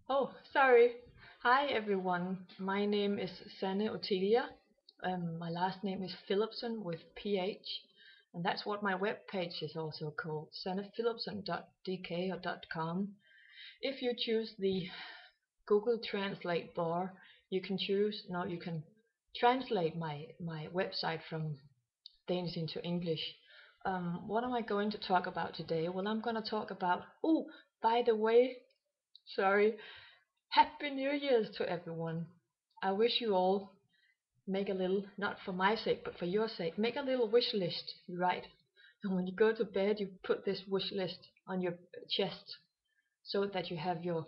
Oh, sorry. Hi everyone. My name is Sanne Otelia. My last name is Philipson with PH, and that's what my webpage is also called, Philipson.dk or .com. If you choose the Google Translate bar, you can translate my website from Danish into English. What am I going to talk about today? Well, I'm going to talk about. Oh, by the way, sorry. Happy New Year's to everyone. I wish you all make a little, not for my sake, but for your sake, make a little wish list. You write. And when you go to bed, you put this wish list on your chest so that you have your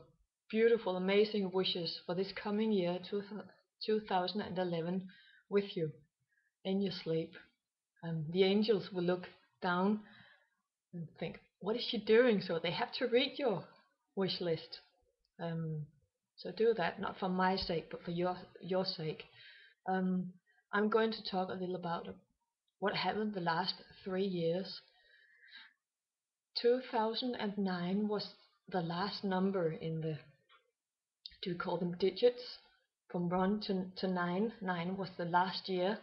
beautiful, amazing wishes for this coming year, 2011, with you in your sleep. The angels will look down and think, what is she doing? So they have to read your wish list. Um, so do that, not for my sake, but for your sake. Um, I'm going to talk a little about what happened the last 3 years. 2009 was the last number in the, do you call them digits? From 1 to 9. 9 was the last year.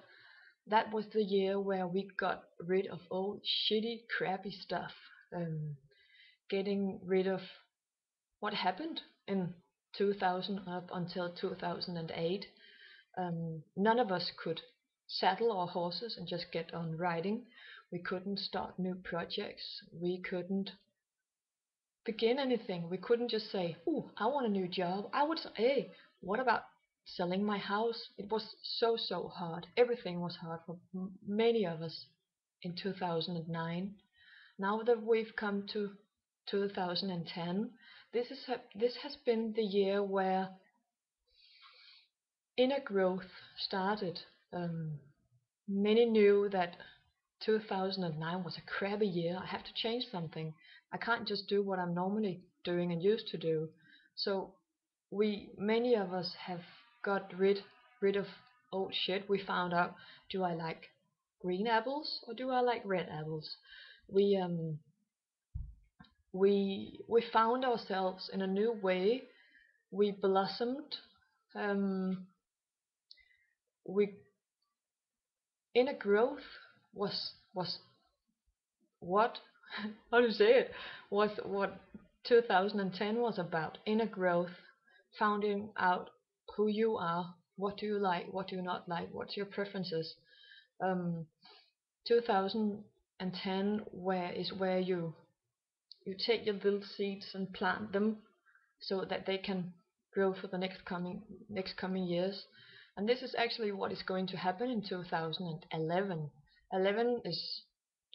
That was the year where we got rid of old shitty, crappy stuff. Getting rid of what happened in 2000 up until 2008. None of us could saddle our horses and just get on riding. We couldn't start new projects. We couldn't begin anything. We couldn't just say, "Ooh, I want a new job." I would say, "Hey, what about selling my house?" It was so hard. Everything was hard for many of us in 2009. Now that we've come to 2010, this has been the year where inner growth started. Um, Many knew that 2009 was a crappy year. I have to change something. I can't just do what I'm normally doing and used to do. So many of us have got rid of old shit. We found out, do I like green apples or do I like red apples? We um we found ourselves in a new way. We blossomed. Um, we Inner growth was what how to say it was what 2010 was about. Inner growth, finding out who you are, what do you like, what do you not like, what's your preferences. um 2010 where you take your little seeds and plant them so that they can grow for the next coming years. And this is actually what is going to happen in 2011. 11 is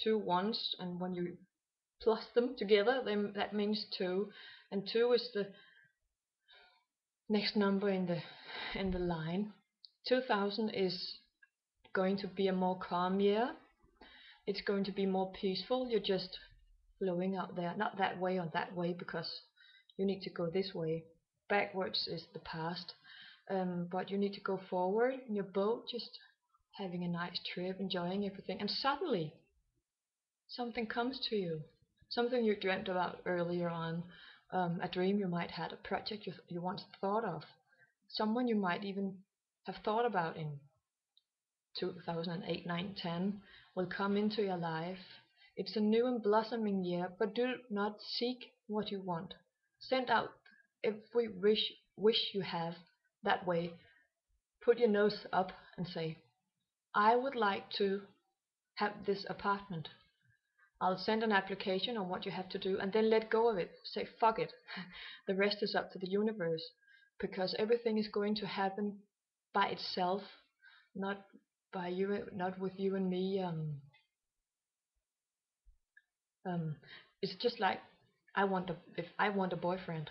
two ones, and when you plus them together, then that means two, and two is the next number in the line. 2000 is going to be a more calm year. It's going to be more peaceful. You're just flowing out there, not that way or that way, because you need to go this way. Backwards is the past, but you need to go forward in your boat, just having a nice trip, enjoying everything, and suddenly something comes to you, something you dreamt about earlier on, a dream you might had, a project you once thought of, someone you might even have thought about in 2008, 9, 10 will come into your life. It's a new and blossoming year, but do not seek what you want. Send out every wish you have that way. Put your nose up and say, I would like to have this apartment. I'll send an application on what you have to do and then let go of it. Say, fuck it. The rest is up to the universe, because everything is going to happen by itself, not by you, not with you and me. Um, it's just like if I want a boyfriend,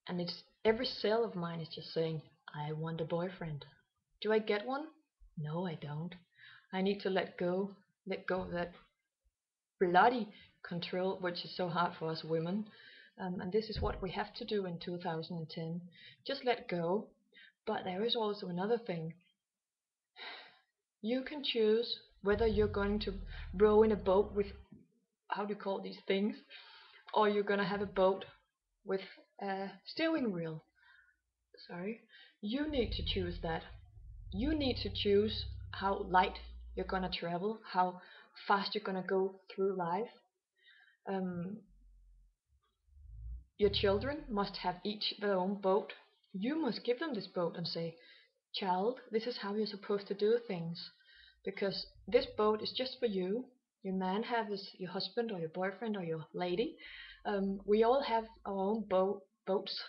and it's every cell of mine is just saying, I want a boyfriend. Do I get one? No, I don't. I need to let go of that bloody control, which is so hard for us women. And this is what we have to do in 2010. Just let go. But there is also another thing. You can choose whether you're going to row in a boat with, how do you call these things, or you're going to have a boat with a steering wheel. Sorry, you need to choose that. You need to choose how light you're gonna travel, how fast you're gonna go through life. Um, your children must have each their own boat. You must give them this boat and say, child, this is how you're supposed to do things. Because this boat is just for you. Your man have is your husband or your boyfriend or your lady. We all have our own boats,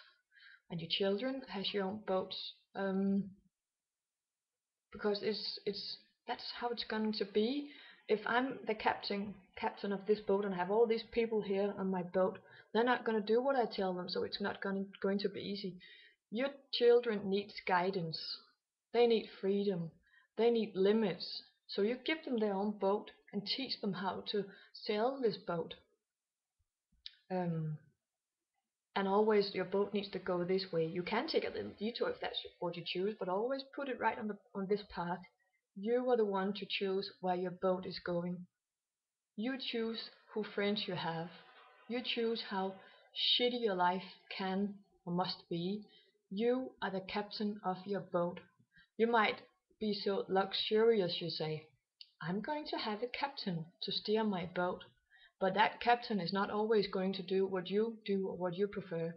and your children has your own boats. Because it's that's how it's going to be. If I'm the captain of this boat and I have all these people here on my boat, they're not going to do what I tell them, so it's not going to be easy. Your children need guidance. They need freedom. They need limits. So you give them their own boat and teach them how to sail this boat. Um, and always your boat needs to go this way. You can take a little detour if that's what you choose, but always put it right on this path. You are the one to choose where your boat is going. You choose who friends you have. You choose how shitty your life can or must be. You are the captain of your boat. You might be so luxurious you say, I'm going to have a captain to steer my boat. But that captain is not always going to do or what you prefer.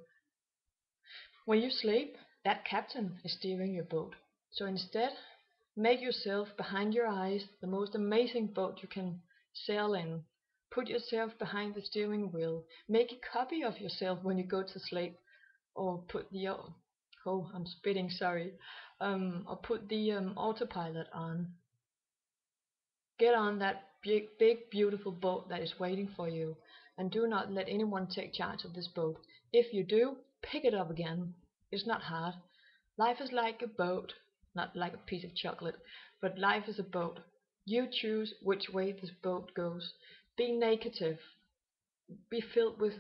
When you sleep, that captain is steering your boat. So instead, make yourself behind your eyes the most amazing boat you can sail in. Put yourself behind the steering wheel. Make a copy of yourself when you go to sleep. Or put the I'm spitting, sorry. Or put the autopilot on. Get on that big, beautiful boat that is waiting for you, and do not let anyone take charge of this boat. If you do, pick it up again. It's not hard. Life is like a boat, not like a piece of chocolate, but life is a boat. You choose which way this boat goes. Be negative, be filled with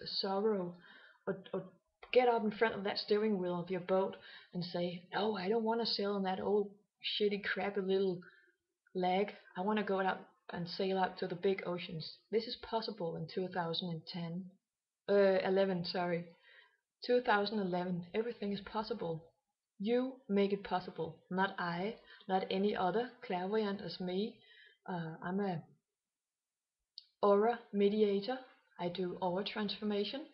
sorrow, or get up in front of that steering wheel of your boat and say, no, I don't want to sail on that old shitty crappy little leg. I want to go out and sail out to the big oceans. This is possible in 2010. 11, sorry. 2011. Everything is possible. You make it possible, not I, not any other clairvoyant as me. I'm a aura mediator. I do aura transformation.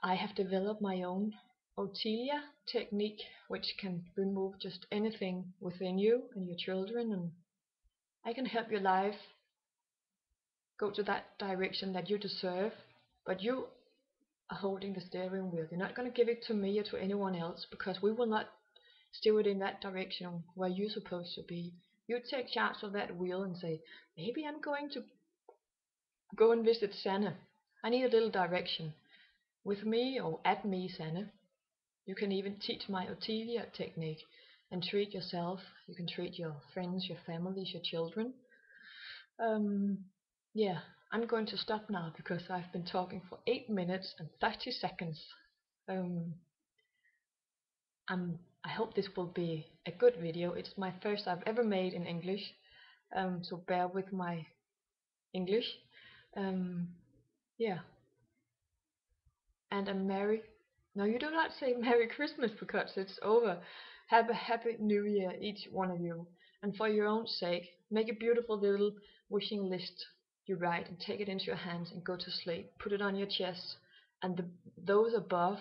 I have developed my own Otelia technique, which can remove just anything within you and your children, and I can help your life go to that direction that you deserve. But you are holding the steering wheel. You're not going to give it to me or to anyone else, because we will not steer it in that direction where you're supposed to be. You take charge of that wheel and say, maybe I'm going to go and visit Sanne. I need a little direction. With me or at me, Sanne. You can even teach my Otelia technique and treat yourself. You can treat your friends, your families, your children. Yeah, I'm going to stop now because I've been talking for 8 minutes and 30 seconds. I hope this will be a good video. It's my first I've ever made in English, so bear with my English. Yeah, and a merry. No, you do not say Merry Christmas because it's over. Have a Happy New Year, each one of you. And for your own sake, make a beautiful little wishing list you write and take it into your hands and go to sleep. Put it on your chest, and those above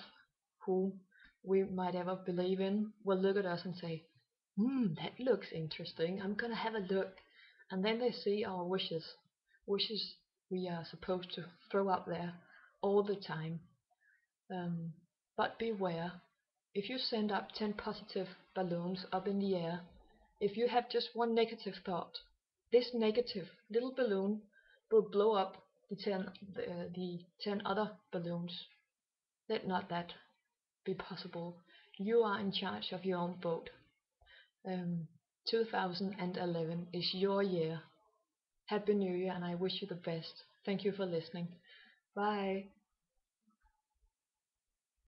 who we might ever believe in will look at us and say, that looks interesting. I'm gonna have a look. And then they see our wishes we are supposed to throw up there all the time. But beware, if you send up 10 positive balloons up in the air, if you have just one negative thought, this negative little balloon will blow up the 10 other balloons. Let not that be possible. You are in charge of your own boat. 2011 is your year. Happy New Year, and I wish you the best. Thank you for listening. Bye.